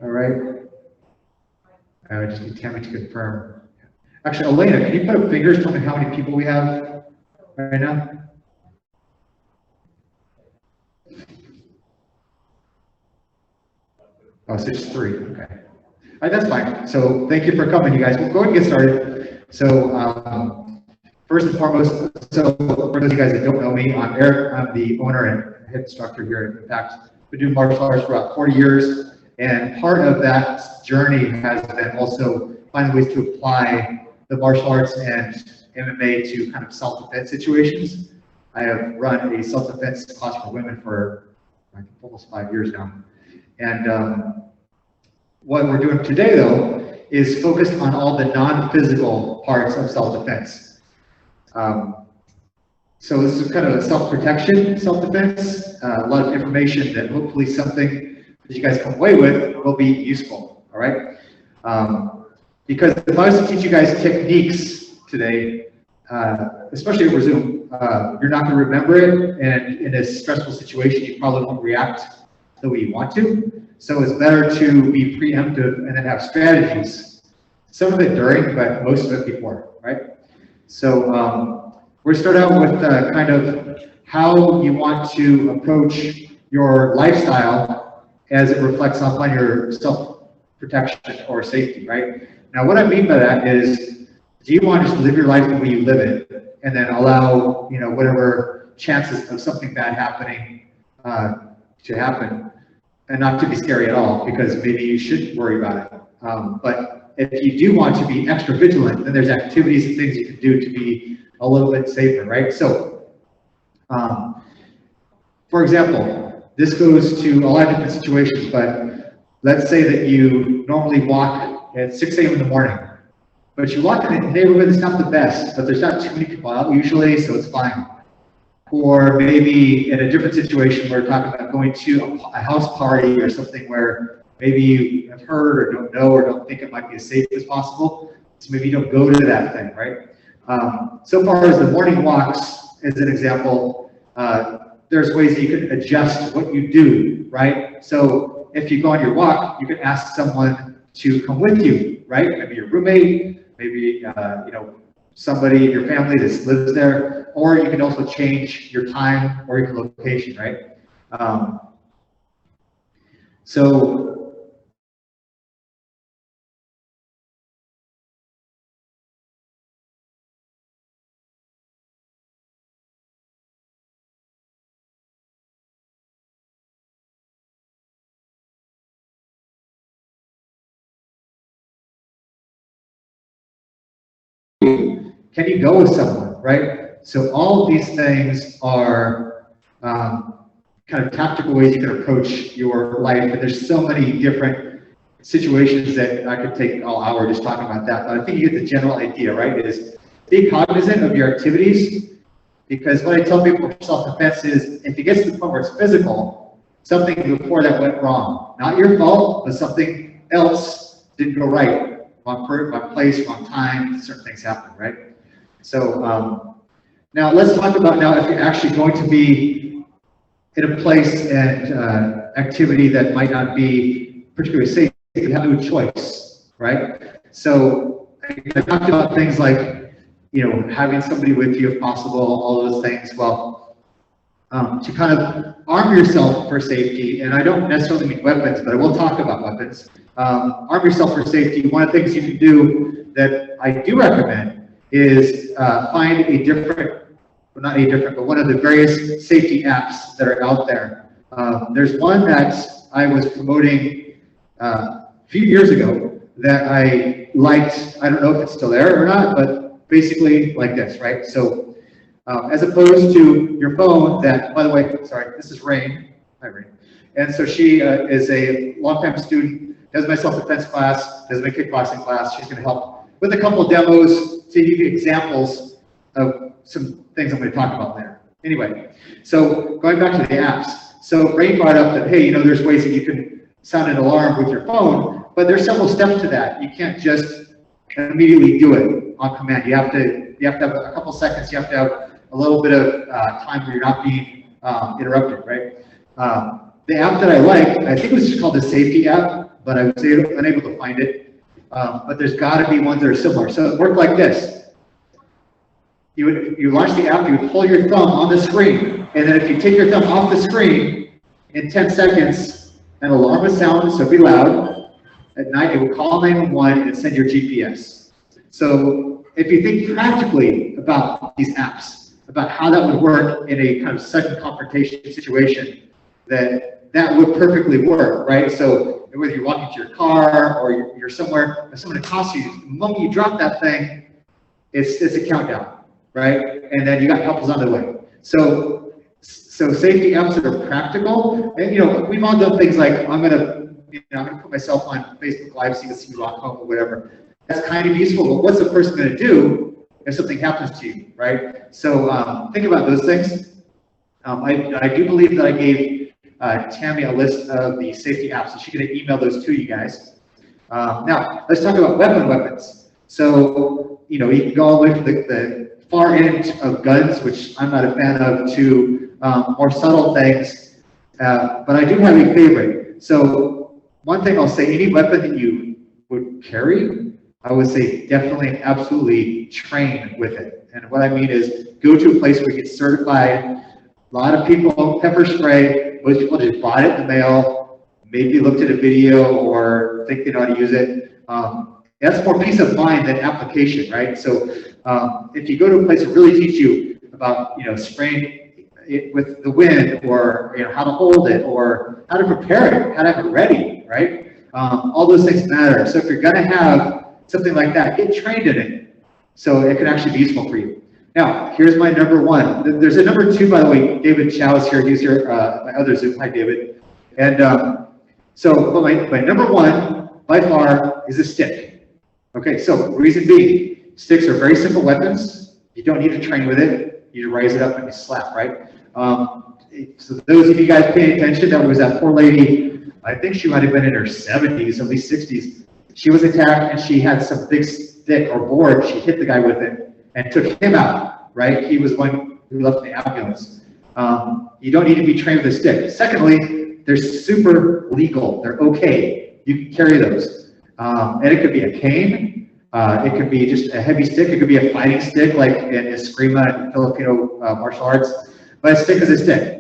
All right. I just need Tammy to confirm. Actually, Elena, can you put up fingers, tell me how many people we have right now? Oh, so it's 3, okay. All right, that's fine. So thank you for coming, you guys. We'll go ahead and get started. So first and foremost, so for those of you guys that don't know me, I'm Eric. I'm the owner and head instructor here at Impact. I've been doing martial arts for about 40 years, and part of that journey has been also finding ways to apply the martial arts and MMA to kind of self-defense situations. I have run a self-defense class for women for almost 5 years now. And what we're doing today, though, is focused on all the non-physical parts of self-defense. So this is kind of a self-protection, self-defense, a lot of information that hopefully something that you guys come away with will be useful, all right? Because if I was to teach you guys techniques today, especially over Zoom, you're not going to remember it, and in a stressful situation, you probably won't react the way you want to. So it's better to be preemptive and then have strategies. Some of it during, but most of it before, right? So we're going to start out with kind of how you want to approach your lifestyle as it reflects upon your self-protection or safety, right? Now, what I mean by that is, do you want to just live your life the way you live it, and then allow, you know, whatever chances of something bad happening to happen, and not to be scary at all, because maybe you shouldn't worry about it. But if you do want to be extra vigilant, then there's activities and things you can do to be a little bit safer, right? So, for example, this goes to a lot of different situations, but let's say that you normally walk at 6 a.m. in the morning, but you walk in a neighborhood that's not the best, but there's not too many people out usually, so it's fine. Or maybe in a different situation, we're talking about going to a house party or something where maybe you have heard or don't know or don't think it might be as safe as possible. So maybe you don't go to that thing, right? So far as the morning walks, as an example, there's ways that you can adjust what you do, right? So if you go on your walk, you can ask someone to come with you, right? Maybe your roommate, maybe you know, somebody in your family that lives there, or you can also change your time or your location, right? So can you go with someone, right? So all of these things are kind of tactical ways you can approach your life, and there's so many different situations that I could take all hour just talking about that, but I think you get the general idea, right? Is be cognizant of your activities, because what I tell people for self-defense is, if it gets to the point where it's physical, something before that went wrong. Not your fault, but something else didn't go right. Wrong place, wrong time, certain things happen, right? So now let's talk about now if you're actually going to be in a place and activity that might not be particularly safe. You have no choice, right? So I talked about things like, you know, having somebody with you if possible, all those things. Well, to kind of arm yourself for safety, and I don't necessarily mean weapons, but I will talk about weapons. Arm yourself for safety. One of the things you can do that I do recommend is find a different, well, not a different, but one of the various safety apps that are out there. There's one that I was promoting a few years ago that I liked. I don't know if it's still there or not, but basically like this, right? So as opposed to your phone that, by the way, sorry, this is Rain. Hi, Rain. And so she is a longtime student, does my self-defense class, does my kickboxing class. She's going to help with a couple of demos to give you examples of some things I'm going to talk about later. Anyway, so going back to the apps. So Rain brought up that, hey, you know, there's ways that you can sound an alarm with your phone, but there's several steps to that. You can't just immediately do it on command. You have to have a couple seconds. You have to have a little bit of time where you're not being interrupted, right? The app that I like, I think it was just called the safety app, but I was unable to find it. But there's got to be ones that are similar. So it worked like this. You launch the app, you would pull your thumb on the screen, and then if you take your thumb off the screen, in 10 seconds, an alarm would sound, so it'd be loud. At night, it would call 911 and send your GPS. So if you think practically about these apps, about how that would work in a kind of sudden confrontation situation, that would perfectly work, right? So whether you're walking to your car or you're somewhere, if someone accosts you, the moment you drop that thing, it's a countdown, right? And then you got couples on the way. So safety apps that are practical, and we've all done things like I'm gonna put myself on Facebook Live so you can see me walk home or whatever. That's kind of useful, but what's the person gonna do if something happens to you, right? So think about those things. I do believe that I gave Tammy a list of the safety apps, so she's gonna email those to you guys. Now, let's talk about weapons. So, you can go all the way to the far end of guns, which I'm not a fan of, to more subtle things, but I do have a favorite. So one thing I'll say, any weapon that you would carry, I would say definitely, absolutely train with it. And what I mean is go to a place where you get certified. A lot of people pepper spray, most people just bought it in the mail, maybe looked at a video or think they know how to use it. That's more peace of mind than application, right? So if you go to a place that really teach you about, spraying it with the wind, or how to hold it, or how to prepare it, how to have it ready, right? All those things matter. So if you're gonna have something like that, get trained in it, so it can actually be useful for you. Now, here's my number one. There's a number two, by the way. David Chow's here. He's here. My other Zoom. Hi, David. And but my number one by far is a stick. Okay, so reason being, sticks are very simple weapons. You don't need to train with it. You raise it up and you slap, right? So those of you guys paying attention, that was that poor lady. I think she might have been in her 70s, at least 60s. She was attacked and she had some big stick or board. She hit the guy with it and took him out, right? He was one who left the ambulance. You don't need to be trained with a stick. Secondly, they're super legal. They're okay. You can carry those. And it could be a cane. It could be just a heavy stick. It could be a fighting stick like in Eskrima and Filipino martial arts. But a stick is a stick.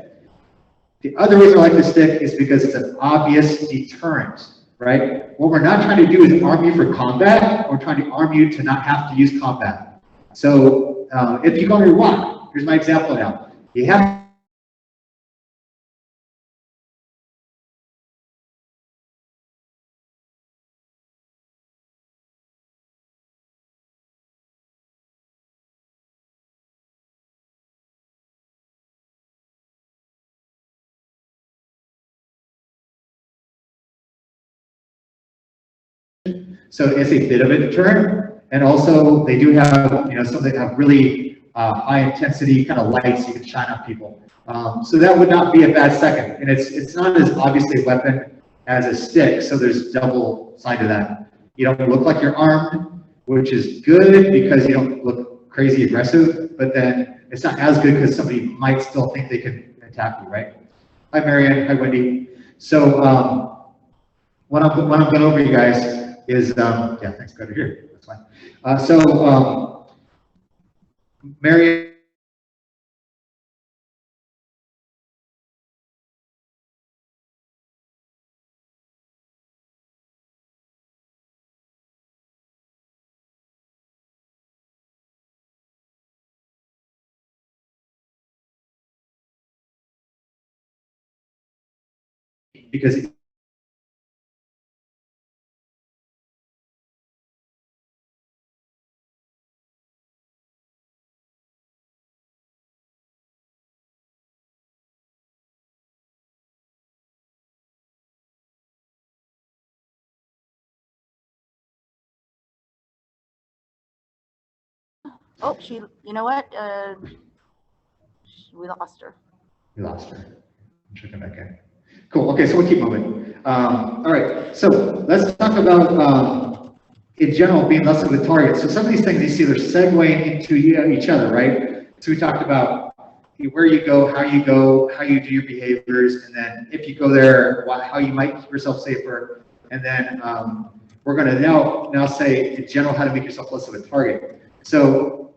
The other reason I like the stick is because it's an obvious deterrent, right? What we're not trying to do is arm you for combat. We're trying to arm you to not have to use combat. So if you go on your walk, here's my example now. You have so it's a bit of a deterrent, and also they do have some that have really high intensity kind of lights you can shine on people. So that would not be a bad second, and it's not as obviously a weapon as a stick, so there's double side to that. You don't look like you're armed, which is good because you don't look crazy aggressive, but then it's not as good because somebody might still think they can attack you, right? Hi Marianne, hi Wendy. So what I'm going over you guys is, yeah, thanks, go to here, that's fine. Mary, because Oh, you know what? We lost her. We lost her. I'm sure come back in. Cool. Okay, so we'll keep moving. All right. So let's talk about, in general, being less of a target. So some of these things you see, they're segueing into each other, right? So we talked about where you go, how you do your behaviors, and then if you go there, how you might keep yourself safer. And then we're going to now say in general how to make yourself less of a target. So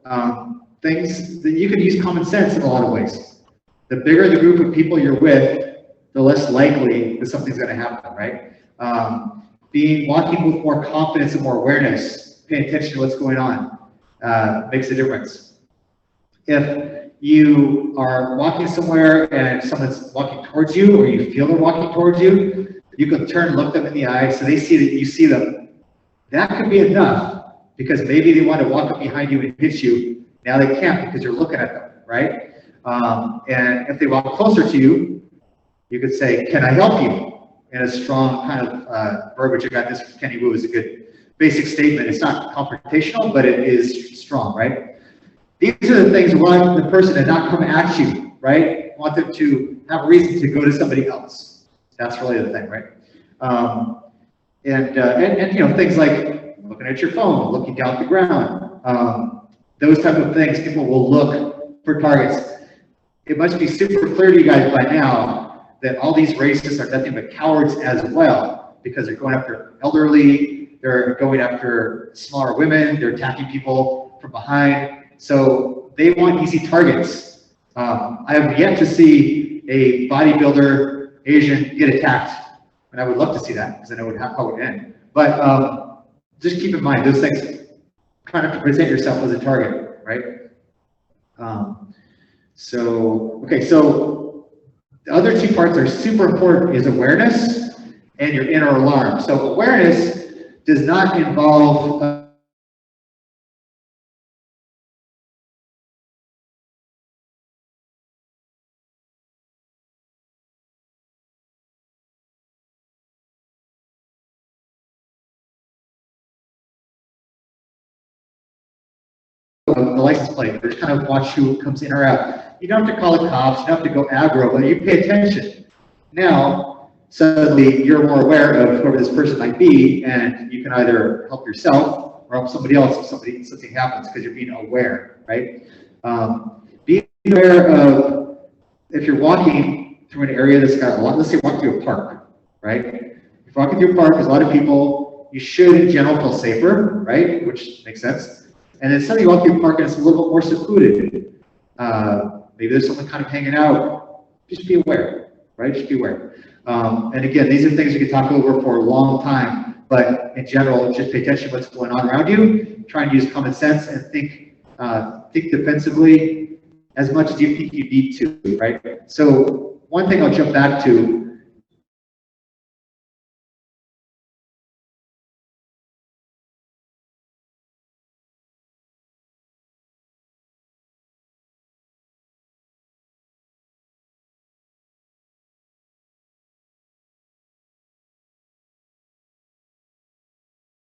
things that you can use common sense in a lot of ways. The bigger the group of people you're with, the less likely that something's going to happen, right? Walking with more confidence and more awareness, paying attention to what's going on, makes a difference. If you are walking somewhere and someone's walking towards you, or you feel they're walking towards you, you can turn and look them in the eye so they see that you see them. That could be enough, because maybe they want to walk up behind you and hit you. Now they can't because you're looking at them, right? And if they walk closer to you, you could say, "Can I help you?" in a strong kind of verbiage. I got this from Kenny Wu. Is a good basic statement. It's not confrontational, but it is strong, right? These are the things we want the person to not come at you, right? Want them to have a reason to go to somebody else. That's really the thing, right? And you know, things like looking at your phone, looking down at the ground, those type of things. People will look for targets. It must be super clear to you guys by now that all these racists are nothing but cowards as well, because they're going after elderly, they're going after smaller women, they're attacking people from behind. So they want easy targets. I have yet to see a bodybuilder Asian get attacked, and I would love to see that because I know how it would end. But just keep in mind those things. Try not to present yourself as a target, right? So the other two parts are super important: is awareness and your inner alarm. So awareness does not involve the license plate, or just kind of watch who comes in or out. You don't have to call the cops, you don't have to go aggro, but you pay attention. Now, suddenly you're more aware of whoever this person might be, and you can either help yourself or help somebody else if something happens, because you're being aware, right? Being aware of, if you're walking through an area that's got a lot, let's say walking through a park, right? If you're walking through a park, there's a lot of people, you should in general feel safer, right? Which makes sense. And then suddenly you walk through a park and it's a little bit more secluded. Maybe there's someone kind of hanging out. Just be aware, right? Just be aware. And again, these are things you can talk over for a long time, but in general, just pay attention to what's going on around you. Try and use common sense and think defensively as much as you think you need to, right? So one thing I'll jump back to.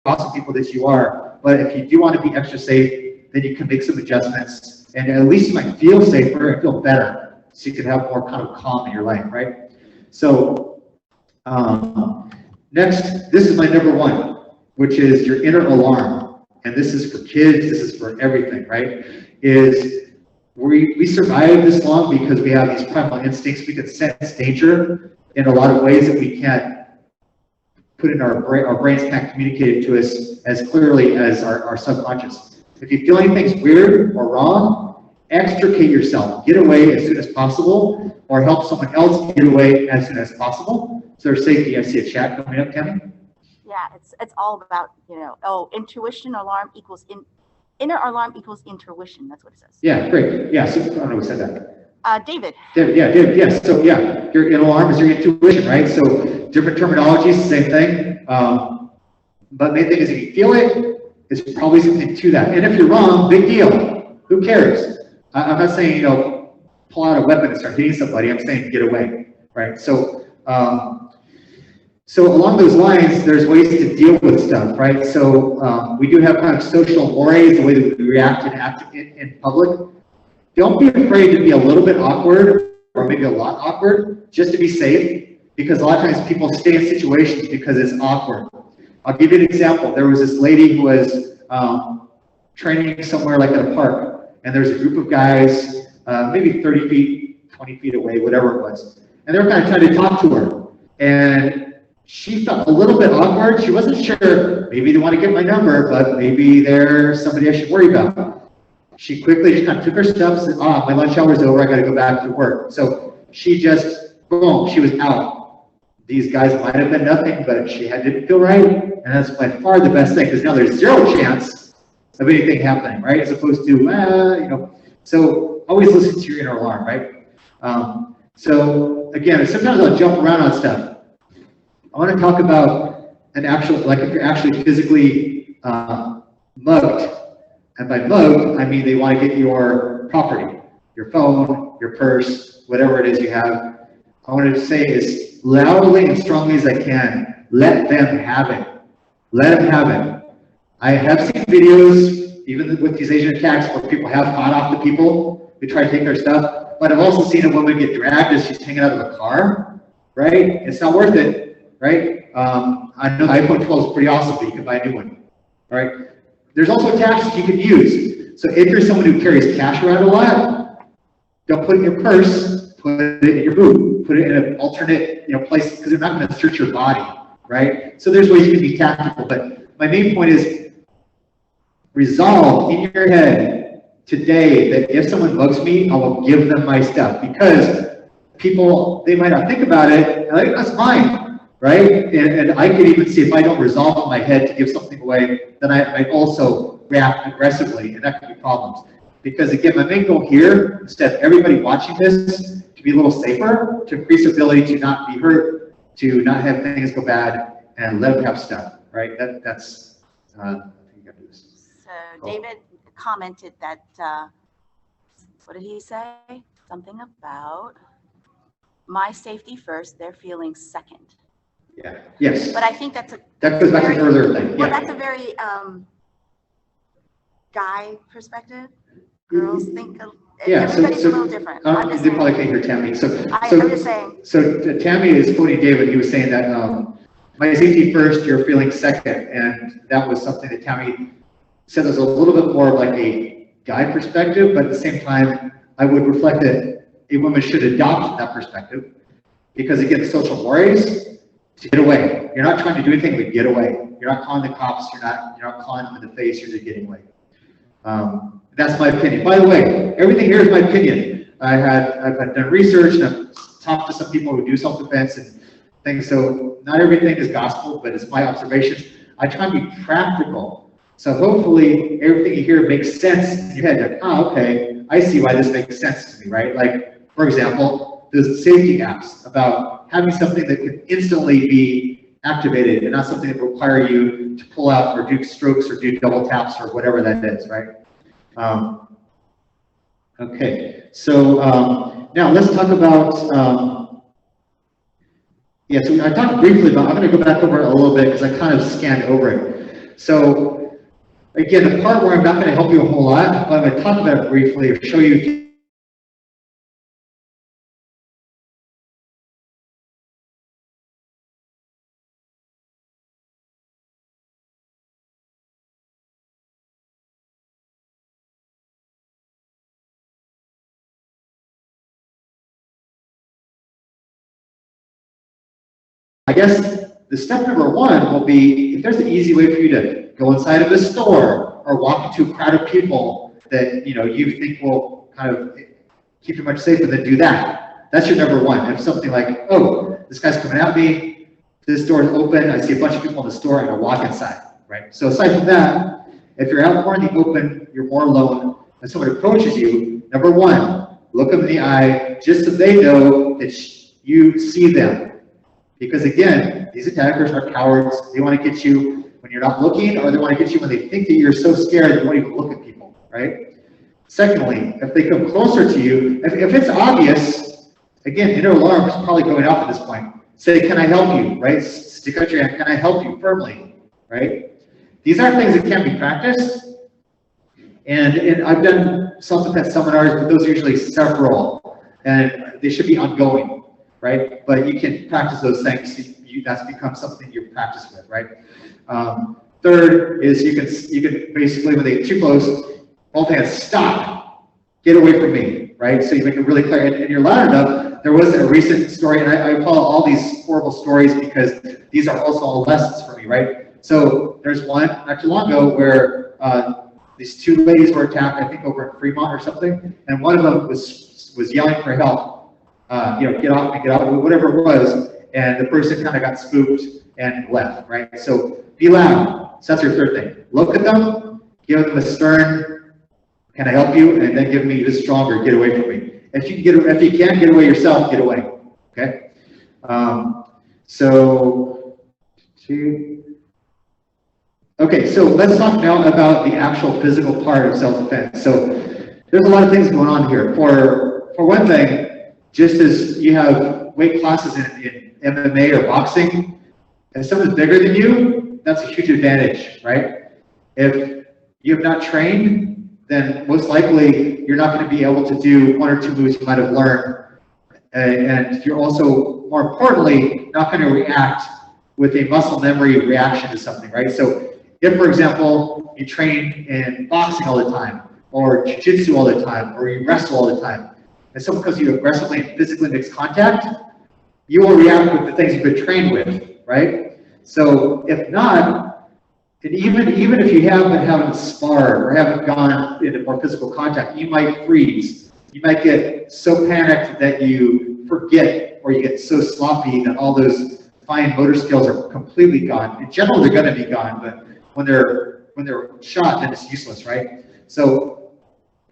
Awesome people that you are, but if you do want to be extra safe, then you can make some adjustments, and at least you might feel safer and feel better, so you can have more kind of calm in your life, right? So next, this is my number one, which is your inner alarm, and this is for kids, this is for everything, right? Is we survive this long because we have these primal instincts. We can sense danger in a lot of ways that we can't put in our brains can't communicate it to us as clearly as our subconscious. If you feel anything's weird or wrong, extricate yourself, get away as soon as possible, or help someone else get away as soon as possible. So there's safety. I see a chat coming up, Tammy. Yeah, it's all about, you know, intuition alarm equals inner alarm equals intuition. That's what it says. Yeah, great. Yeah, so I don't know who said that. David. David, yeah, David, yes. So yeah, your inner alarm is your intuition, right? So different terminologies, same thing. But main thing is if you feel it, it's probably something to that. And if you're wrong, big deal. Who cares? I'm not saying, you know, pull out a weapon and start hitting somebody. I'm saying get away, right? So so along those lines, there's ways to deal with stuff, right? So we do have kind of social mores, the way that we react and act in public. Don't be afraid to be a little bit awkward, or maybe a lot awkward, just to be safe, because a lot of times people stay in situations because it's awkward. I'll give you an example. There was this lady who was training somewhere like at a park, and there's a group of guys maybe 30 feet, 20 feet away, whatever it was. And they were kind of trying to talk to her. And she felt a little bit awkward. She wasn't sure, maybe they want to get my number, but maybe they're somebody I should worry about. She quickly just kind of took her steps and, my lunch hour is over, I got to go back to work. So she just, boom, she was out. These guys might have been nothing, but she didn't feel right. And that's by far the best thing, because now there's zero chance of anything happening, right? As opposed to, so always listen to your inner alarm, right? So again, sometimes I'll jump around on stuff. I want to talk about an actual, like if you're actually physically mugged. And by mugged, I mean they want to get your property, your phone, your purse, whatever it is you have. I want to say as loudly and strongly as I can, let them have it. Let them have it. I have seen videos, even with these Asian attacks, where people have fought off the people who try to take their stuff. But I've also seen a woman get dragged as she's hanging out of a car, right? It's not worth it, right? I know the iPhone 12 is pretty awesome, but you can buy a new one, all right? There's also tactics you can use. So if you're someone who carries cash around a lot, don't put it in your purse, put it in your boot, put it in an alternate place, because they're not going to search your body, right? So there's ways you can be tactical, but my main point is resolve in your head today that if someone mugs me, I will give them my stuff, because people, they might not think about it, and like, that's fine, right? And I can even see if I don't resolve in my head to give something away, then I also react aggressively, and that could be problems. Because again, my main goal here, instead of everybody watching this, to be a little safer, to increase ability to not be hurt, to not have things go bad, and let them have stuff, right? That's, I think you got to do this. So David commented that, what did he say? Something about my safety first, their feelings second. Yeah, yes. But I think that goes back to the earlier thing. Well, yeah. That's a very guy perspective. Girls think everybody's a little different. They probably can't hear Tammy. I'm just saying. So Tammy is quoting David. He was saying that my safety first, your feelings second, and that was something that Tammy said was a little bit more of like a guy perspective, but at the same time, I would reflect that a woman should adopt that perspective, because again, the social mores, to get away. You're not trying to do anything but get away. You're not calling the cops. You're not calling them in the face. You're just getting away. That's my opinion. By the way, everything here is my opinion. I've done research and I've talked to some people who do self-defense and things. So not everything is gospel, but it's my observations. I try to be practical. So hopefully everything you hear makes sense in your head. Like, okay, I see why this makes sense to me, right? Like, for example, there's safety apps about having something that can instantly be activated and not something that will require you to pull out or do strokes or do double taps or whatever that is, right? Okay, so now let's talk about, so I talked briefly about, I'm going to go back over it a little bit because I kind of scanned over it. So again, the part where I'm not going to help you a whole lot, but I'm going to talk about it briefly or show you. I guess the step number one will be, if there's an easy way for you to go inside of a store or walk into a crowd of people that you think will kind of keep you much safer, then do that. That's your number one. If something like, oh, this guy's coming at me, this door is open, I see a bunch of people in the store, I'm gonna walk inside, right? So aside from that, if you're out more in the open, you're more alone, and someone approaches you, number one, look them in the eye, just so they know that you see them. Because again, these attackers are cowards. They want to get you when you're not looking, or they want to get you when they think that you're so scared that you won't even look at people, right? Secondly, if they come closer to you, if it's obvious, again, inner alarm is probably going off at this point. Say, can I help you, right? Stick out your hand, can I help you firmly, right? These are things that can be practiced. And I've done self-defense seminars, but those are usually several, and they should be ongoing. Right, but you can practice those things. That's become something you practice with, right? Third is you can basically, when they get too close, both hands stop, get away from me, right? So you make it really clear, and you're loud enough. There was a recent story, and I follow all these horrible stories because these are also all lessons for me, right? So there's one not too long ago where these two ladies were attacked, I think over in Fremont or something, and one of them was yelling for help, you know, get off me, get off me, whatever it was, and the person kind of got spooked and left, right? So be loud. So that's your third thing. Look at them, give them a stern, can I help you? And then give me the stronger, get away from me. If you can't get away yourself, get away. Okay. Okay, so let's talk now about the actual physical part of self-defense. So there's a lot of things going on here. For one thing, just as you have weight classes in MMA or boxing, if someone's bigger than you, that's a huge advantage, right? If you have not trained, then most likely you're not going to be able to do one or two moves you might have learned. And you're also, more importantly, not going to react with a muscle memory reaction to something, right? So if, for example, you train in boxing all the time, or jiu-jitsu all the time, or you wrestle all the time, and so because you aggressively and physically mix contact, you will react with the things you've been trained with, right? So if not, and even if you haven't sparred or haven't gone into more physical contact, you might freeze. You might get so panicked that you forget, or you get so sloppy that all those fine motor skills are completely gone. In general, they're going to be gone, but when they're shot, then it's useless, right? So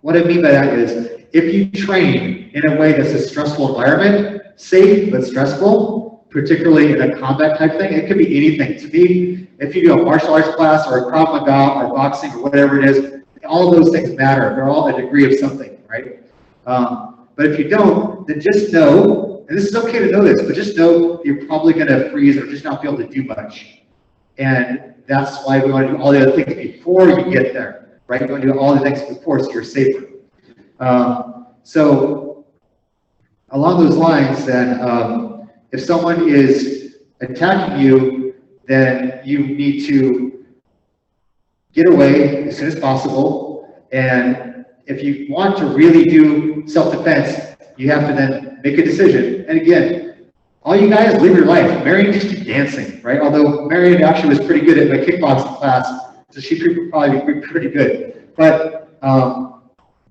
what I mean by that is, if you train in a way that's a stressful environment, safe but stressful, particularly in a combat type thing, it could be anything. To me, if you do a martial arts class or a Krav Maga or boxing or whatever it is, all of those things matter. They're all a degree of something, right? But if you don't, then just know, and this is okay to know this, but just know you're probably going to freeze or just not be able to do much. And that's why we want to do all the other things before you get there, right? You want to do all the things before so you're safer. So along those lines, then, if someone is attacking you, then you need to get away as soon as possible. And if you want to really do self-defense, you have to then make a decision. And again, all you guys live your life. Marion just keep dancing, right? Although Marion actually was pretty good at my kickboxing class, so she could probably be pretty good. But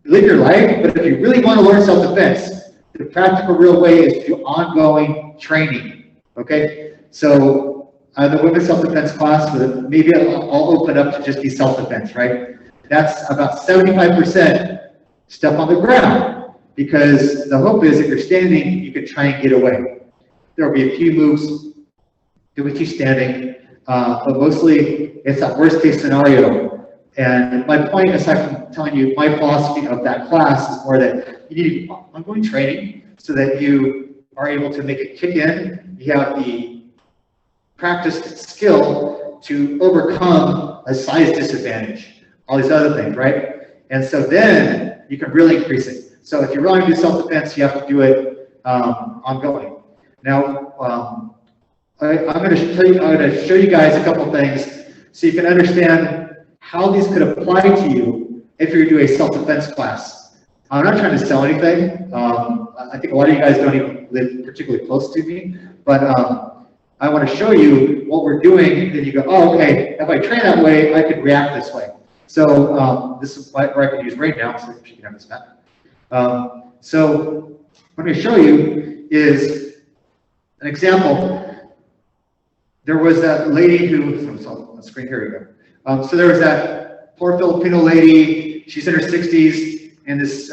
live your life. But if you really want to learn self-defense, the practical, real way is to do ongoing training. Okay, so the women's self-defense class, maybe I'll open up to just be self-defense, right? That's about 75% step on the ground, because the hope is if you're standing, you can try and get away. There will be a few moves with you standing, but mostly it's that worst case scenario. And my point, aside from telling you my philosophy of that class, is more that you need to do ongoing training so that you are able to make it kick in. You have the practiced skill to overcome a size disadvantage, all these other things, right? And so then you can really increase it. So if you're really going to do self-defense, you have to do it ongoing. Now, I'm going to show you guys a couple things so you can understand how these could apply to you if you're doing a self-defense class. I'm not trying to sell anything. I think a lot of you guys don't even live particularly close to me, but I want to show you what we're doing. Then you go, oh, okay, if I train that way, I could react this way. So this is where I can use right now, so you can have this back. So what I'm going to show you is an example. There was that lady who, on the screen, here we go. So there was that poor Filipino lady, she's in her 60s, and this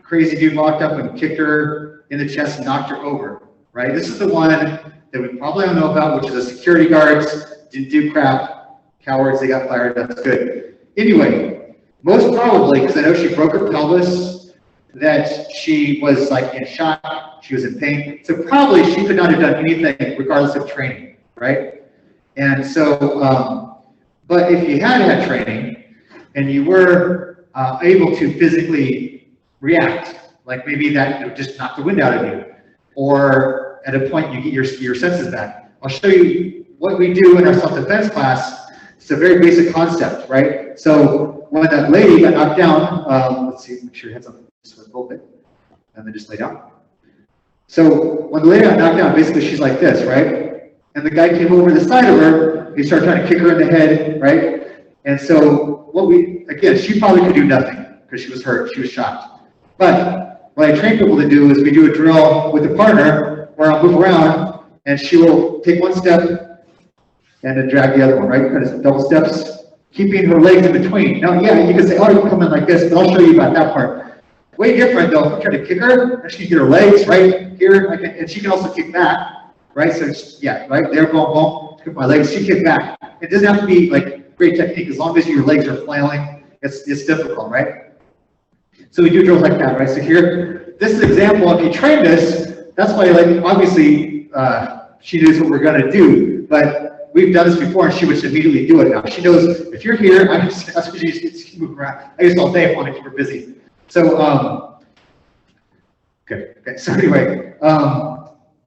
crazy dude walked up and kicked her in the chest and knocked her over, right? This is the one that we probably don't know about, which is the security guards didn't do crap, cowards, they got fired, that's good. Anyway, most probably, because I know she broke her pelvis, that she was like in shock, she was in pain, so probably she could not have done anything regardless of training, right? And so, but if you had had training and you were able to physically react, like maybe that just knocked the wind out of you, or at a point you get your senses back. I'll show you what we do in our self-defense class. It's a very basic concept, right? So when that lady got knocked down, let's see, make sure your head's up. just a little bit, and then just lay down. So when the lady got knocked down, basically she's like this, right? And the guy came over the side of her, he started trying to kick her in the head, right? And so again, she probably could do nothing because she was hurt, she was shocked. But what I train people to do is we do a drill with a partner where I'll move around and she will take one step and then drag the other one, right? Kind of double steps, keeping her legs in between. Now, yeah, you can say, oh, you can come in like this, but I'll show you about that part. Way different though, if I try to kick her, and she can get her legs right here, and she can also kick back, right? So yeah, right there, boom, boom, kick my legs, she kick back. It doesn't have to be like great technique, as long as your legs are flailing, it's difficult, right? So we do drills like that, right? So here, this is an example, if you train this, that's why, like, obviously, she knows what we're gonna do, but we've done this before and she would immediately do it now. She knows, if you're here, that's what she used to move around. I used all day if I want to keep her busy. So, okay, so anyway,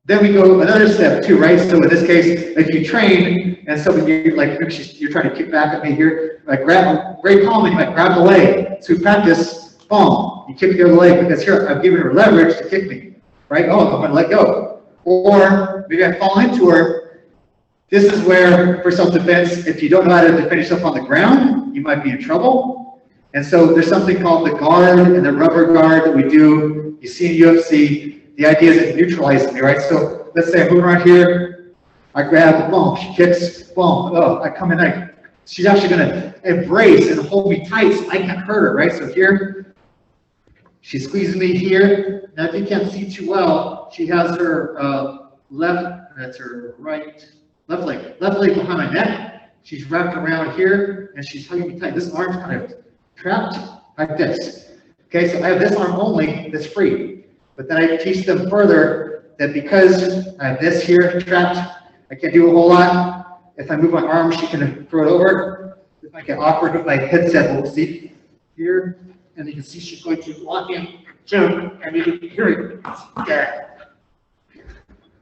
then we go another step too, right? So in this case, if you train and somebody, like, you're trying to kick back at me here, like grab, very common, you might grab the leg. So we practice, boom, you kick the other leg, because here I've given her leverage to kick me, right? Oh, I'm gonna let go. Or maybe I fall into her. This is where, for self-defense, if you don't know how to defend yourself on the ground, you might be in trouble. And so there's something called the guard and the rubber guard that we do. You see in UFC, the idea is it neutralizes me, right? So let's say I'm moving around here, I grab, boom, she kicks, boom, oh, I come in, she's actually gonna embrace and hold me tight so I can't hurt her, right? So here, she squeezes me here. Now if you can't see too well, she has her that's her left leg behind my neck. She's wrapped around here and she's hugging me tight. This arm's kind of trapped like this. Okay, so I have this arm only that's free. But then I teach them further that because I have this here trapped, I can't do a whole lot. If I move my arm, she can throw it over. If I get awkward with my headset, we'll see here. And you can see she's going to lock in, jump, and you can hear it. Yeah.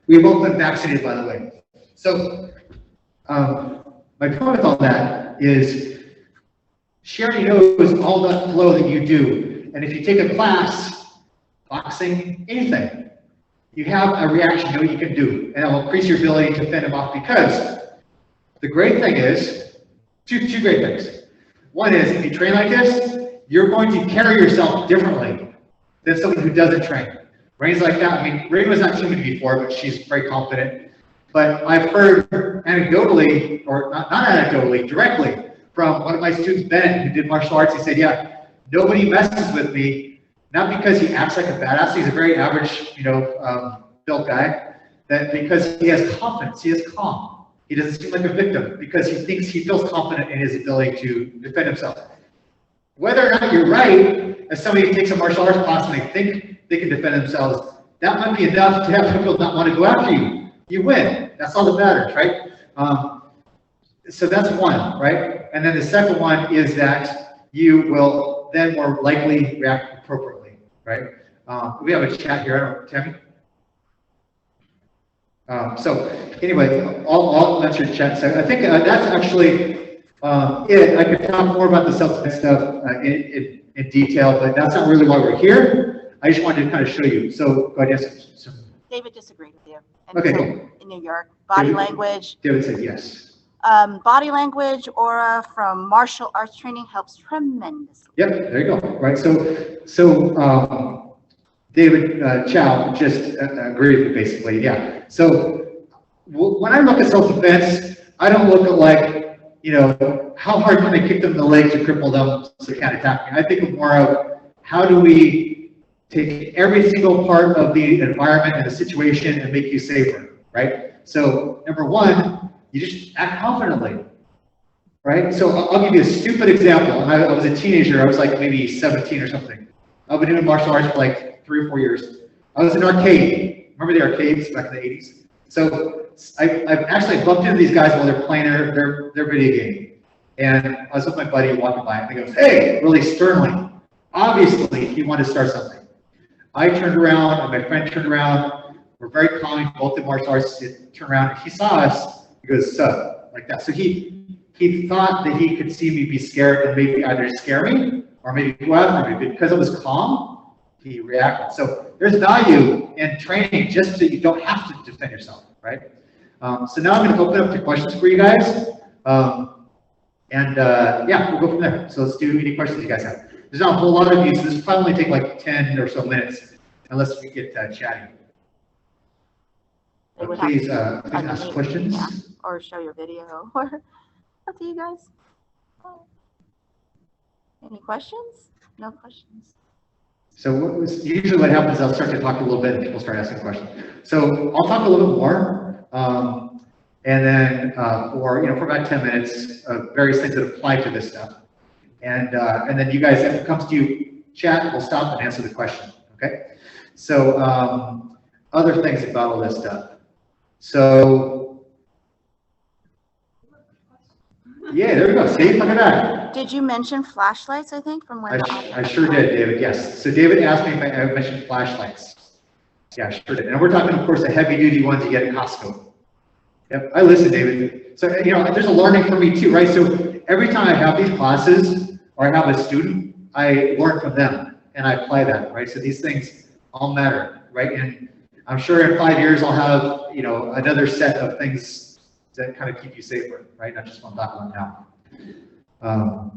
We've both been vaccinated, by the way. So, my point with all that is she already knows all that flow that you do. And if you take a class, boxing, anything, you have a reaction you know you can do. And it will increase your ability to fend them off, because the great thing is, two great things. One is, if you train like this, you're going to carry yourself differently than someone who doesn't train. Rain's like that. I mean, Rain was not seen me before, but she's very confident. But I've heard anecdotally, or not anecdotally, directly, from one of my students, Ben, who did martial arts. He said, yeah, nobody messes with me, not because he acts like a badass, he's a very average, built guy, that because he has confidence, he is calm. He doesn't seem like a victim because he feels confident in his ability to defend himself. Whether or not you're right, as somebody who takes a martial arts class and they think they can defend themselves, that might be enough to have people not want to go after you. You win. That's all that matters, right? So that's one, right? And then the second one is that you will then more likely react appropriately, right? We have a chat here, I don't know, Tammy? So anyway, I'll answer the chat. So I think that's actually it. I could talk more about the self-defense stuff in detail, but that's not really why we're here. I just wanted to kind of show you. So go ahead, yes. David disagreed with you. And okay, so, cool. In New York, body language. David said yes. Body language, aura from martial arts training helps tremendously. Yep, there you go. Right. So David Chow just agreed with me, basically. Yeah. So when I look at self-defense, I don't look at like, how hard can I kick them in the legs or cripple them so they can't attack me. I think of more of how do we take every single part of the environment and the situation and make you safer, right? So number one, you just act confidently, right? So I'll give you a stupid example. I was a teenager. I was like maybe 17 or something. I've been doing martial arts for like 3 or 4 years. I was in an arcade. Remember the arcades back in the 80s? So I've actually bumped into these guys while they're playing their video game. And I was with my buddy walking by, and he goes, hey, really sternly. Obviously, he wanted to start something. I turned around, and my friend turned around. We're very calm, both in martial arts. Turned around, he saw us. He goes, sup, like that. So he thought that he could see me be scared and maybe either scare me or maybe go after me. Because it was calm, he reacted. So there's value in training just so you don't have to defend yourself, right? So now I'm going to open up to questions for you guys. Yeah, we'll go from there. So let's do any questions you guys have. There's not a whole lot of you, so this will probably take like 10 or so minutes, unless we get chatting. Please ask questions. Yeah, or show your video, or up to you guys. Any questions? No questions. So usually what happens, I'll start to talk a little bit and people start asking questions. So I'll talk a little bit more, and then for about 10 minutes of various things that apply to this stuff. And then you guys, if it comes to you, chat, we'll stop and answer the question, okay? So other things about all this stuff. So, yeah, there we go. See, look at that. Did you mention flashlights, I think, from when I sure did, David, yes. So David asked me if I mentioned flashlights. Yeah, I sure did. And we're talking, of course, the heavy-duty ones you get at Costco. Yep, I listen, David. So, there's a learning for me too, right? So every time I have these classes or I have a student, I learn from them and I apply that, right? So these things all matter, right? And I'm sure in 5 years I'll have, another set of things that kind of keep you safer, right? Not just what I'm talking about now.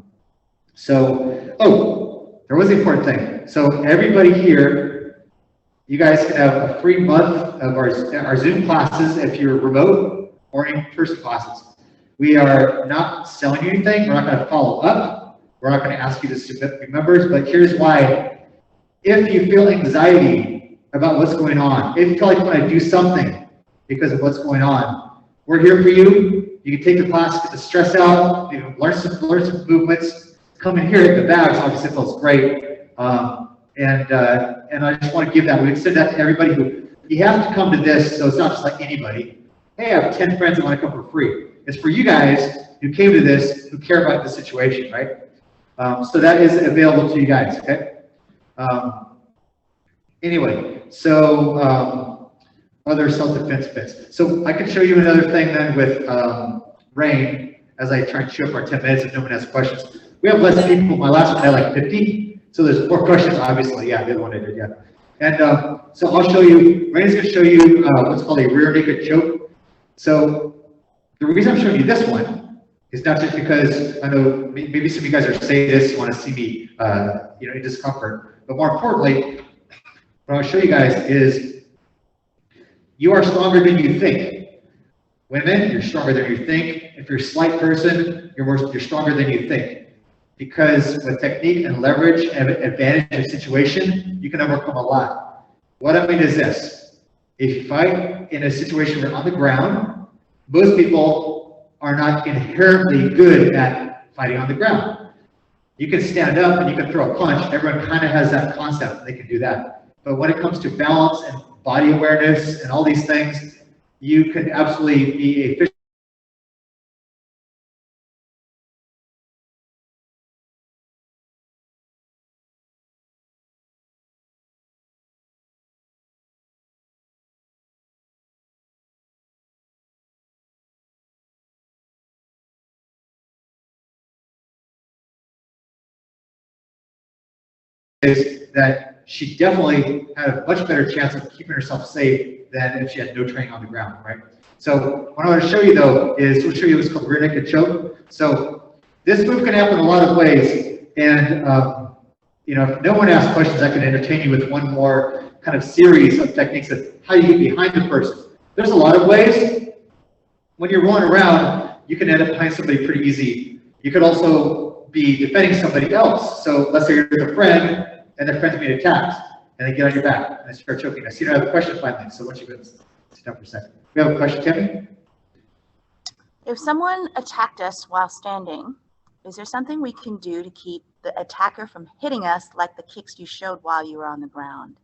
There was an important thing. So everybody here, you guys can have a free month of our Zoom classes if you're remote or in-person classes. We are not selling you anything. We're not going to follow up. We're not going to ask you to submit new members, but here's why. If you feel anxiety about what's going on, if you feel like you want to do something because of what's going on, we're here for you. You can take the class, get the stress out, learn some movements, come in here at the bags. Obviously, it feels great. And I just want to give that. We would send that to everybody you have to come to this, so it's not just like anybody. Hey, I have 10 friends that want to come for free. It's for you guys who came to this, who care about the situation, right? So that is available to you guys, okay? Anyway, so other self-defense bits. So I can show you another thing then with Rain, as I try and show up our 10 minutes if no one has questions. We have less people. My last one had like 50, so there's more questions, obviously. Yeah, the other one I did, yeah. And so I'll show you, Rain's gonna show you what's called a rear naked choke. So the reason I'm showing you this one is not just because I know maybe some of you guys are sadists, want to see me in discomfort, but more importantly, what I want to show you guys is you are stronger than you think. Women, you're stronger than you think. If you're a slight person, you're stronger than you think. Because with technique and leverage and advantage of situation, you can overcome a lot. What I mean is this. If you fight in a situation where you're on the ground, most people are not inherently good at fighting on the ground. You can stand up and you can throw a punch. Everyone kind of has that concept. They can do that. But when it comes to balance and body awareness and all these things, you can absolutely be a is that she definitely had a much better chance of keeping herself safe than if she had no training on the ground, right? So what I want to show you though is we'll show you what's called rear naked choke. So this move can happen a lot of ways, and if no one asks questions, I can entertain you with one more kind of series of techniques of how you get behind the person. There's a lot of ways. When you're rolling around, you can end up behind somebody pretty easy. You could also be defending somebody else. So let's say you're with a friend and their friend's being attacked, and they get on your back and they start choking. I see you have a question finally, so once you go, sit down for a second. We have a question, Tammy? If someone attacked us while standing, is there something we can do to keep the attacker from hitting us like the kicks you showed while you were on the ground?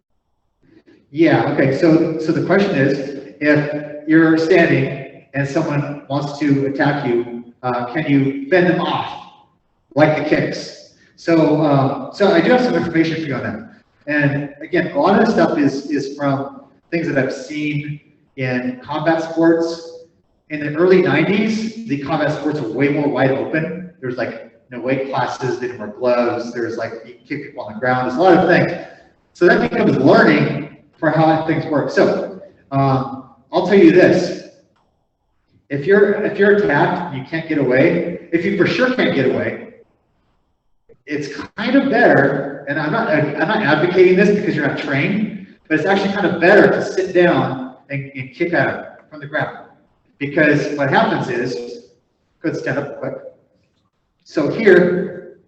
Yeah, okay, so the question is, if you're standing and someone wants to attack you, can you fend them off like the kicks? So I do have some information for you on that. And again, a lot of this stuff is from things that I've seen in combat sports. In the early 90s, the combat sports were way more wide open. There's like no weight classes, they didn't wear gloves, there's like you kick people on the ground, there's a lot of things. So that becomes learning for how things work. So I'll tell you this. If you're attacked and you can't get away, if you for sure can't get away, it's kind of better, and I'm not advocating this because you're not trained, but it's actually kind of better to sit down and kick at him from the ground. Because what happens is, go ahead, stand up quick. So here,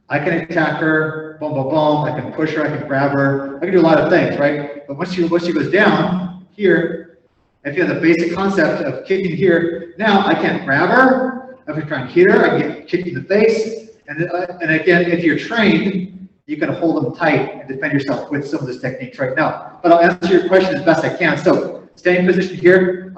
I can attack her, boom, boom, boom, I can push her, I can grab her, I can do a lot of things, right? But once she goes down here, if you have the basic concept of kicking here, now I can't grab her, if I try and hit her, I can get kicked in the face, and again, if you're trained, you can hold them tight and defend yourself with some of those techniques right now. But I'll answer your question as best I can. So, standing position here,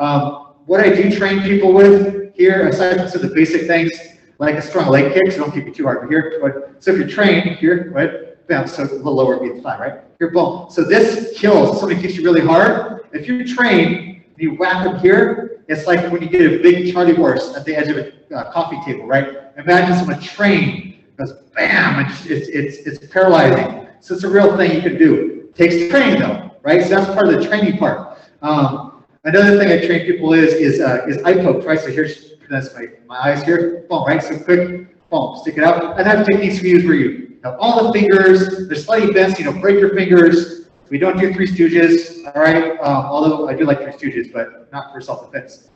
what I do train people with here, aside from some of the basic things, like a strong leg kick, so don't kick it too hard here. But, so if you're trained here, right, bam, so a little lower would be the flat, right? Here, boom. So this kills. If somebody kicks you really hard, if you're trained and you whack them here, it's like when you get a big Charlie horse at the edge of a coffee table, right? Imagine someone trained goes bam, it's paralyzing. So it's a real thing you can do. It takes training though, right? So that's part of the training part. Another thing I train people is eye pokes, right? So here's my eyes here, boom, right? So quick, boom, stick it out. And I have techniques we use where you have all the fingers, they're slightly bent, so you don't break your fingers. We don't do Three Stooges, all right? Although I do like Three Stooges, but not for self-defense.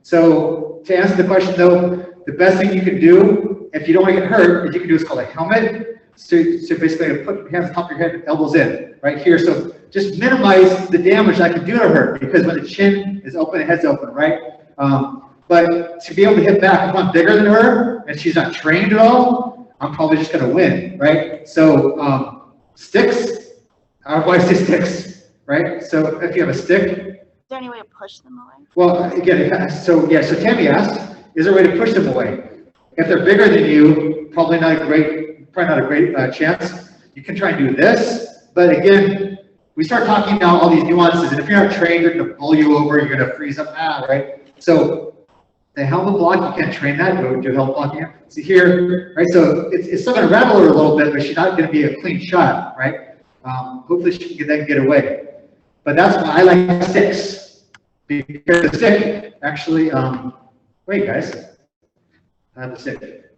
So to answer the question though, the best thing you can do if you don't want to get hurt, what you can do is called a helmet. So basically put your hands on top of your head, elbows in, right here. So just minimize the damage I can do to her, because when the chin is open, the head's open, right? But to be able to hit back, if I'm bigger than her and she's not trained at all, I'm probably just going to win, right? So sticks, why do I say sticks, right? So if you have a stick. Is there any way to push them away? Well, again, so Tammy asked, is there a way to push them away? If they're bigger than you, probably not a great chance. You can try and do this, but again, we start talking now all these nuances, and if you're not trained, they're going to pull you over, you're going to freeze up, right? So the helmet block, you can't train that. Go do helmet blocking. See here, right? So it's still going to rattle her a little bit, but she's not going to be a clean shot, right? Hopefully she can then get away. But that's why I like sticks, because the stick actually. Wait, guys, I have the stick.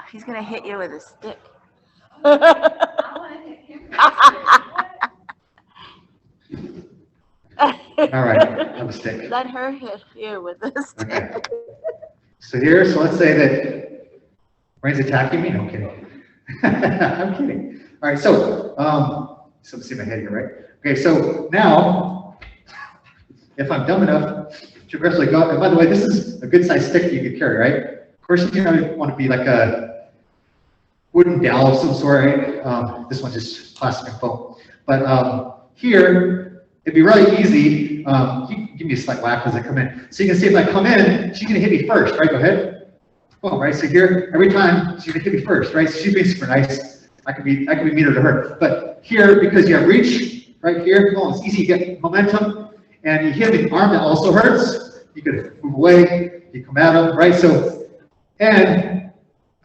He's gonna hit you with a stick. All right, I have a stick. Let her hit you with a stick. Okay. So here, so let's say that Rain's attacking me. No, I'm kidding. I'm kidding. All right, so see my head here, right? Okay, so now, if I'm dumb enough to aggressively go, and by the way, this is a good sized stick you could carry, right? Of course, you don't want to be like a wooden dowel of some sort, right? This one's just plastic and foam. But here, it'd be really easy. You can give me a slight whack as I come in. So you can see if I come in, she's gonna hit me first, right? Go ahead. Boom, right? So here, every time she's gonna hit me first, right? So she's being super nice. I could be meaner to her. But here, because you have reach, right here, oh, it's easy to get momentum, and you hit the arm that also hurts. You could move away, you come at them, right? So, and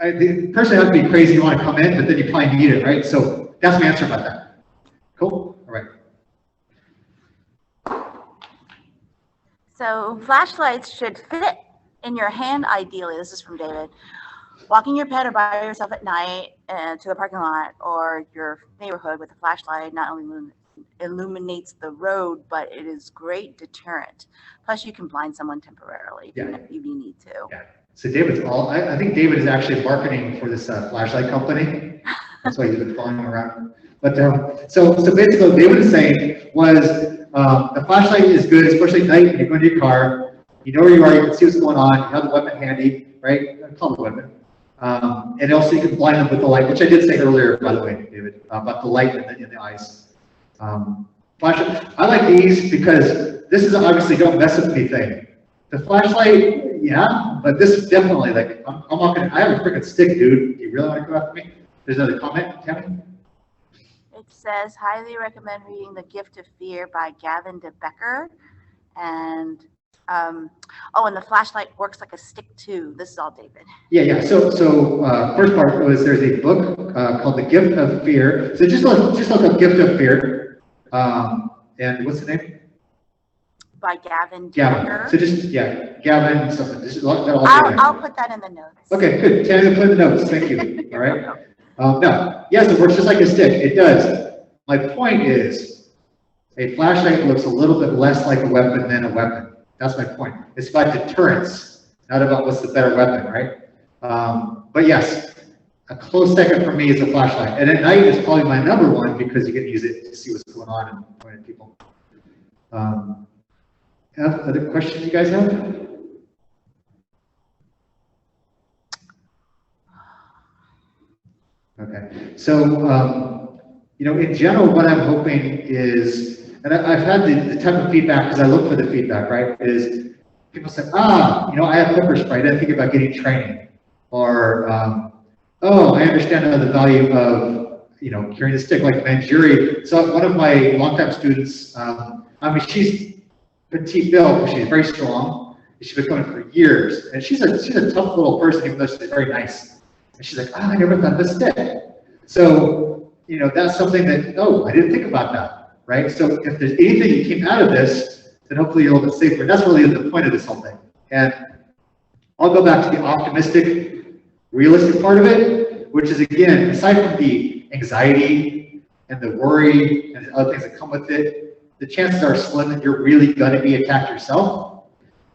the person has to be crazy, you want to come in, but then you probably need it, right? So that's my answer about that. Cool? All right. So flashlights should fit in your hand ideally. This is from David. Walking your pet or by yourself at night to the parking lot or your neighborhood with a flashlight not only illuminates the road, but it is great deterrent. Plus, you can blind someone temporarily if you need to. Yeah. So David's I think David is actually marketing for this flashlight company. That's why he's been following around. But so basically, what David is saying was the flashlight is good, especially at night when you go into your car. You know where you are, you can see what's going on. You have the weapon handy, right? Call it a weapon. And also you can blind them with the light, which I did say earlier, by the way, David, about the light in the eyes. Flashlight. I like these because this is obviously don't mess with anything. The flashlight, yeah, but this is definitely like I'm not gonna. I have a freaking stick, dude. Do you really want to go after me? There's another comment, Tammy. It says highly recommend reading The Gift of Fear by Gavin de Becker, and Oh, and the flashlight works like a stick too. This is all David. Yeah. So first part was there's a book called The Gift of Fear. So just look up Gift of Fear. And what's the name? By Gavin. Gavin. So just Gavin something. I'll put that in the notes. Okay, good. Tammy, put in the notes. Thank you. All right. No. Yes, it works just like a stick. It does. My point is, a flashlight looks a little bit less like a weapon than a weapon. That's my point. It's about deterrence, not about what's the better weapon, right? But yes, a close second for me is a flashlight. And at night, it's probably my number one because you can use it to see what's going on and point at people. Other questions you guys have? Okay. So, in general, what I'm hoping is, and I've had the type of feedback, because I look for the feedback, right, is people say, I have pepper spray, I didn't think about getting training. Or, oh, I understand the value of, carrying the stick, like Manjuri. So one of my longtime students, she's petite built, but she's very strong. She's been coming for years. And she's a tough little person, even though she's very nice. And she's like, I never thought of a stick. So, that's something that, I didn't think about that. Right? So if there's anything that came out of this, then hopefully you're a little bit safer. That's really the point of this whole thing. And I'll go back to the optimistic, realistic part of it, which is, again, aside from the anxiety and the worry and the other things that come with it, the chances are slim that you're really going to be attacked yourself.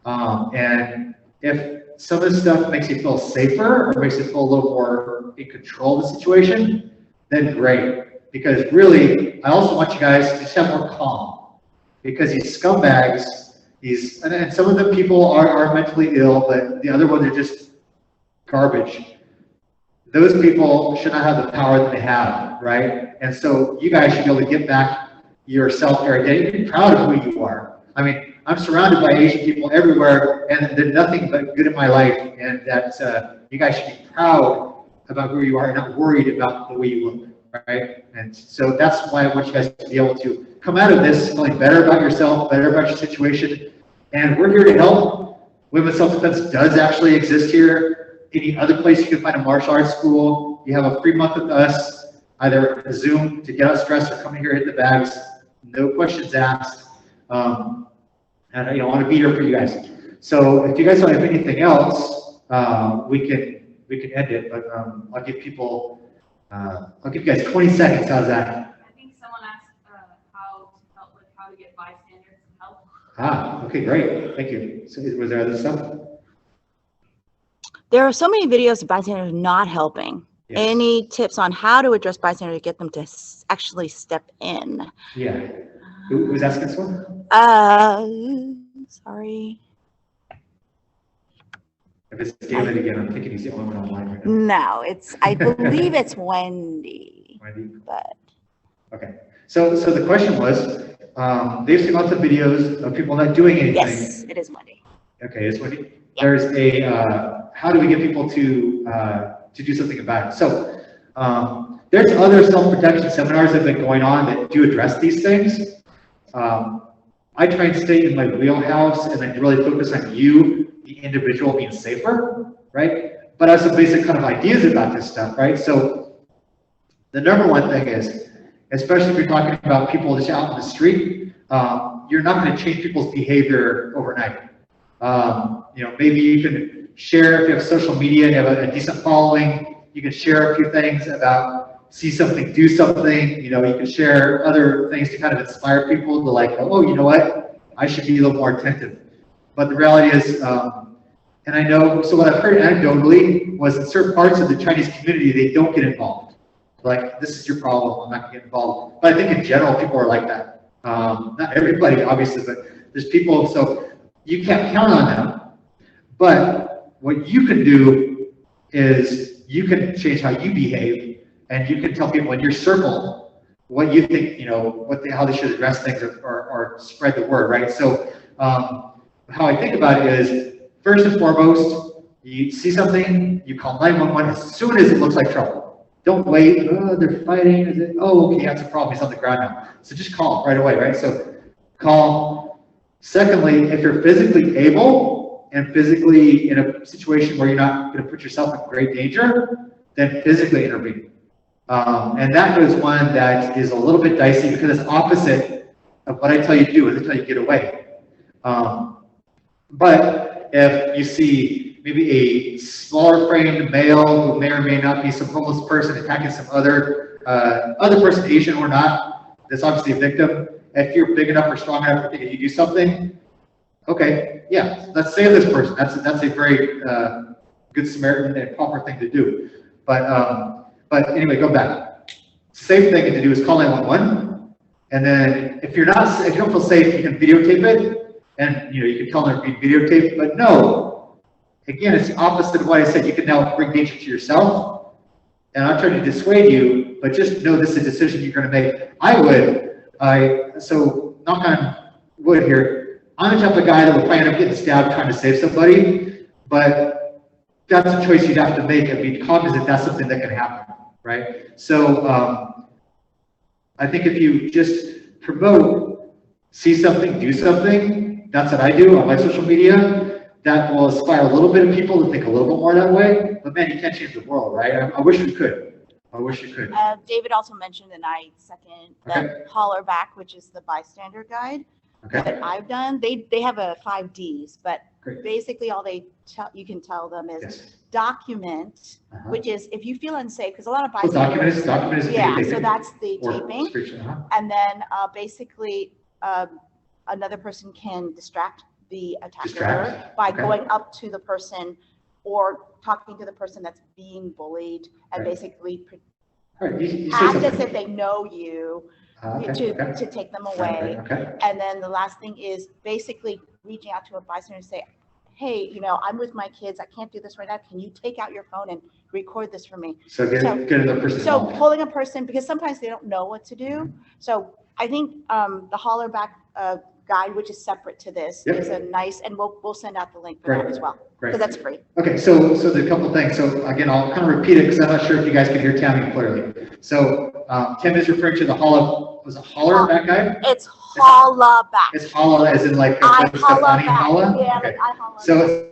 And if some of this stuff makes you feel safer or makes you feel a little more in control of the situation, then great. Because really, I also want you guys to just have more calm. Because these scumbags, and some of the people are mentally ill, but the other ones are just garbage. Those people should not have the power that they have, right? And so you guys should be able to get back yourself every day. Be proud of who you are. I mean, I'm surrounded by Asian people everywhere, and they're nothing but good in my life. And that you guys should be proud about who you are and not worried about the way you look. Right? And so that's why I want you guys to be able to come out of this feeling better about yourself, better about your situation. And we're here to help. Women's self-defense does actually exist here. Any other place you can find a martial arts school. You have a free month with us, either a Zoom to get out stress or come in here, hit the bags. No questions asked. And I want to be here for you guys. So if you guys don't have anything else, we can end it. But I'll give people. I'll give you guys 20 seconds. How's that? I think someone asked how to get bystanders help. Okay, great. Thank you. So, was there other stuff? There are so many videos of bystanders not helping. Yes. Any tips on how to address bystanders to get them to actually step in? Yeah. Who was asking this one? Sorry. If it's David again, I'm thinking he's the only one online right now. No, I believe it's Wendy. Wendy? But okay. So the question was, they've seen lots of videos of people not doing anything. Yes, it is Wendy. Okay, it's Wendy. Yeah. There's a how do we get people to do something about it? So there's other self-protection seminars that have been going on that do address these things. I try and stay in my wheelhouse and then really focus on you, the individual, being safer, right? But I have some basic kind of ideas about this stuff, right? So the number one thing is, especially if you're talking about people just out in the street, you're not going to change people's behavior overnight. Maybe you can share, if you have social media and you have a decent following, you can share a few things about see something, do something. You can share other things to kind of inspire people to like, oh, you know what? I should be a little more attentive. But the reality is, and I know, so what I've heard anecdotally was in certain parts of the Chinese community, they don't get involved. Like, this is your problem, I'm not gonna get involved. But I think in general, people are like that. Not everybody, obviously, but there's people, so you can't count on them. But what you can do is you can change how you behave, and you can tell people in your circle what you think, how they should address things or spread the word, right? So how I think about it is, first and foremost, you see something, you call 911 as soon as it looks like trouble. Don't wait, oh, they're fighting, oh, okay, that's a problem, he's on the ground now. So just call right away, right? So call, Secondly, if you're physically able and physically in a situation where you're not going to put yourself in great danger, then physically intervene. And that is one that is a little bit dicey because it's opposite of what I tell you to do, is I tell you to get away. But if you see maybe a smaller framed male who may or may not be some homeless person attacking some other person, Asian or not, that's obviously a victim. If you're big enough or strong enough to think that you do something, okay, yeah, let's save this person. That's a very good Samaritan and proper thing to do. But anyway, go back. Safe thing to do is call 911, and then if you don't feel safe, you can videotape it, and you can tell them to be videotaped. But no, again, it's the opposite of what I said. You can now bring danger to yourself, and I'm trying to dissuade you, but just know this is a decision you're going to make. So knock on wood here. I'm the type of guy that would probably end up getting stabbed trying to save somebody, but that's a choice you'd have to make and be cognizant that's something that can happen, right? So I think if you just promote, see something, do something, that's what I do on my social media, that will inspire a little bit of people to think a little bit more that way. But man, you can't change the world, right? I wish we could. I wish you could. David also mentioned, and I second, that Holler Back, which is the bystander guide that I've done. They have a 5 Ds, but basically all you can tell them is document, which is if you feel unsafe, because a lot of bystanders. Document is yeah, taping. so that's the taping. And then basically another person can distract the attacker by going up to the person or talking to the person that's being bullied and basically act as if they know you to take them away. And then the last thing is basically reaching out to a bystander and say, hey, I'm with my kids. I can't do this right now. Can you take out your phone and record this for me? So getting the person. So pulling a person, because sometimes they don't know what to do. So I think the Holler Back guide, which is separate to this, is a nice, and we'll send out the link for that as well, because that's free. Okay, so there's a couple things. So again, I'll kind of repeat it because I'm not sure if you guys can hear Tammy clearly. So Tim is referring to the Holler Back guide? It's Holla Back. It's Holla as in like I holla back. Holla? Yeah, okay. like I holla So back.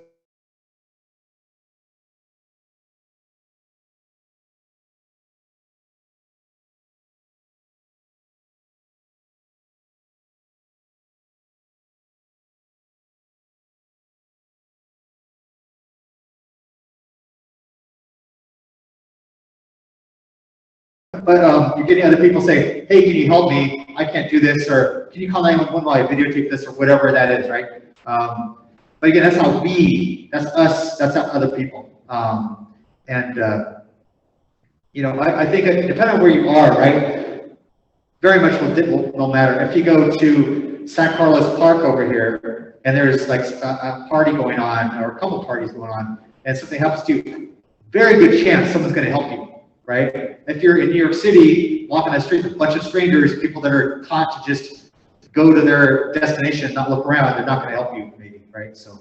But you're getting other people say, hey, can you help me? I can't do this, or can you call 911 while I videotape this, or whatever that is, right? But again, that's that's us, that's not other people. I think depending on where you are, right, very much will matter. If you go to San Carlos Park over here, and there's like a party going on, or a couple parties going on, and something happens to you, very good chance someone's going to help you. Right? If you're in New York City, walking the street with a bunch of strangers, people that are taught to just go to their destination, not look around, they're not going to help you, maybe, right? So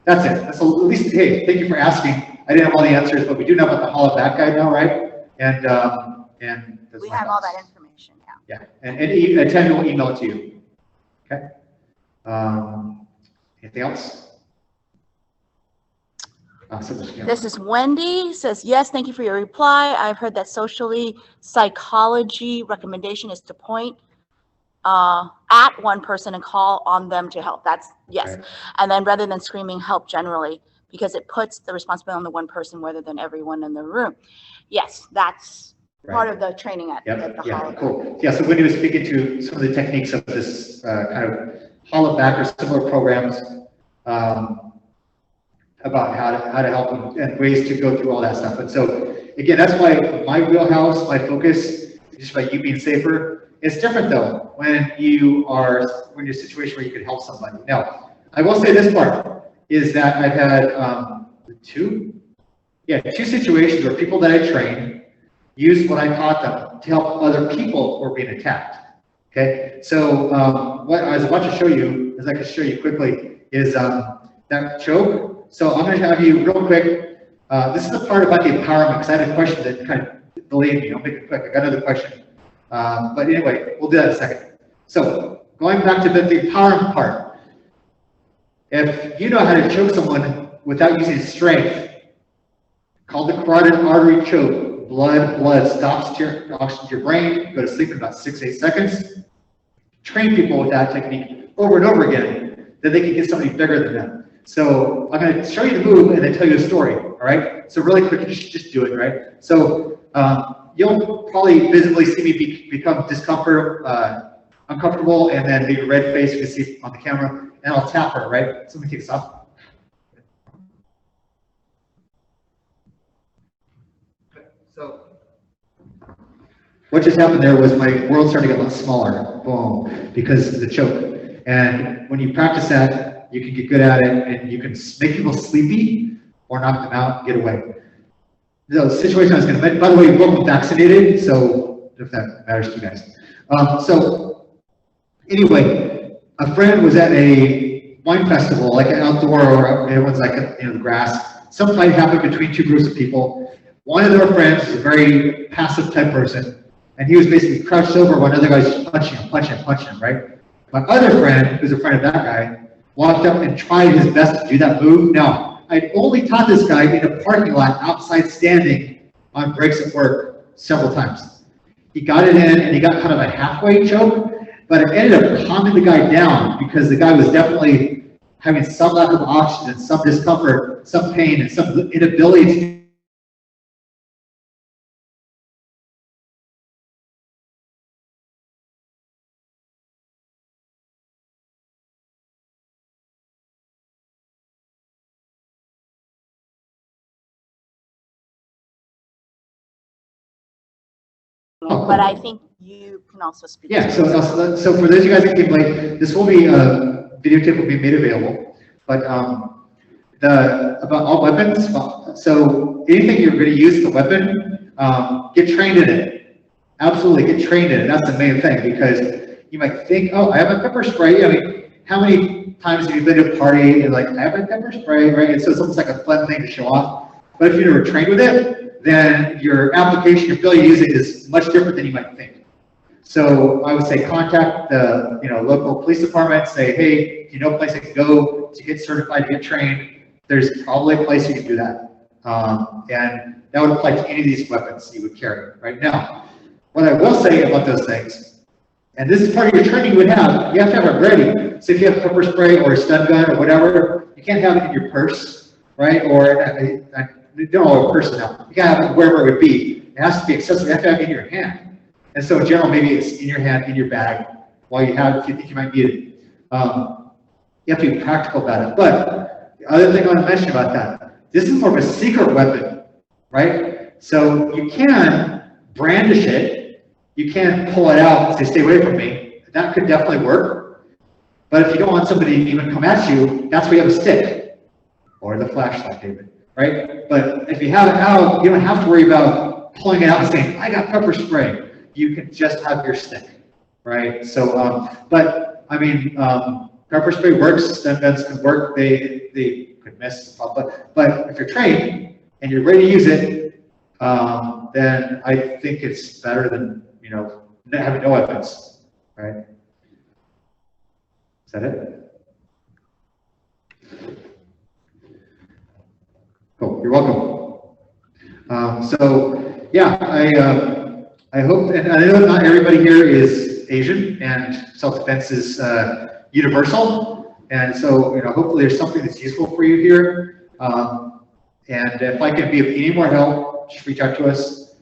that's it. That's at least, hey, thank you for asking. I didn't have all the answers, but we do know about the Holla Back guide now, right? And that's we have all that information now. Yeah, and Tammy will email it to you. Okay. Anything else? This is Wendy, says, yes, thank you for your reply. I've heard that psychology recommendation is to point at one person and call on them to help. That's yes. Right. And then rather than screaming help generally, because it puts the responsibility on the one person rather than everyone in the room. Yes, that's part of the training at the Holla. Cool. Yeah, so Wendy was speaking to some of the techniques of this kind of Holla Back or similar programs. About how to help them and ways to go through all that stuff. And so again, that's why my wheelhouse, my focus, just by you being safer. It's different though when you're in a situation where you can help somebody. Now, I will say this part is that I've had two situations where people that I train use what I taught them to help other people who are being attacked. Okay, so what I was about to show you, as I can show you quickly, is that choke. So I'm going to have you real quick. This is the part about the empowerment, because I had a question that kind of delayed me. I'll make it quick. I got another question. But anyway, we'll do that in a second. So going back to the empowerment part. If you know how to choke someone without using strength, called the carotid artery choke, blood stops to oxygen to your brain, go to sleep in about 6 to 8 seconds. Train people with that technique over and over again, then they can get somebody bigger than them. So I'm going to show you the move and then tell you a story, all right? So really quick, just do it, right? So you'll probably visibly see me become uncomfortable, and then maybe red face, you can see on the camera, and I'll tap her, right? So let me take this off. So what just happened there was my world started to get a lot smaller, boom, because of the choke. And when you practice that, you can get good at it, and you can make people sleepy or knock them out, get away. The situation I was going to mention, by the way, we're both vaccinated, so if that matters to you guys. So anyway, a friend was at a wine festival, like an outdoor, or everyone's like, the grass. Some fight happened between two groups of people. One of their friends was a very passive type person, and he was basically crouched over while another guy was just punching him, right? My other friend, who's a friend of that guy, walked up and tried his best to do that move. Now, I'd only taught this guy in a parking lot outside standing on breaks at work several times. He got it in, and he got kind of a halfway choke, but it ended up calming the guy down because the guy was definitely having some lack of oxygen, some discomfort, some pain, and some inability to but I think you can also speak. Yeah, so for those of you guys that came late, this will be, videotape will be made available, but about all weapons, so anything you're going to use the weapon, get trained in it. Absolutely, get trained in it. That's the main thing, because you might think, oh, I have a pepper spray. I mean, how many times have you been to a party and like, I have a pepper spray, right? And so it's almost like a fun thing to show off. But if you're never trained with it, then your application, your ability to use it is much different than you might think. So I would say contact the local police department, say, hey, you know a place I can go to get certified, to get trained. There's probably a place you can do that. And that would apply to any of these weapons you would carry right now. What I will say about those things, and this is part of your training you would have to have it ready. So if you have pepper spray or a stun gun or whatever, you can't have it in your purse, right? Or I don't know a person now. You can't have it wherever it would be. It has to be accessible. You have to have it in your hand. And so in general, maybe it's in your hand, in your bag, while you have, if you think you might need it. You have to be practical about it. But the other thing I want to mention about that, this is more of a secret weapon, right? So you can brandish it. You can pull it out and say, stay away from me. That could definitely work. But if you don't want somebody to even come at you, that's where you have a stick or the flashlight, David, right? But if you have it out, you don't have to worry about pulling it out and saying, I got pepper spray. You can just have your stick, right? So, but I mean, pepper spray works, stun guns can work, they could miss, but if you're trained and you're ready to use it, then I think it's better than, having no weapons, right? Is that it? Cool, you're welcome. So yeah, I hope, and I know not everybody here is Asian, and self-defense is universal, and so hopefully there's something that's useful for you here. And if I can be of any more help, just reach out to us.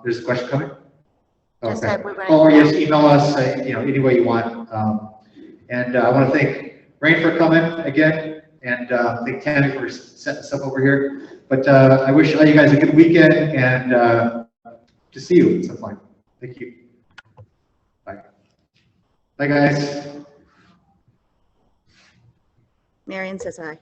There's a question coming. Okay. Or just email us, any way you want. And I want to thank Rain for coming again, and thank Tammy for setting us up over here. But I wish all you guys a good weekend, and to see you at some point. Thank you. Bye. Bye, guys. Marion says hi.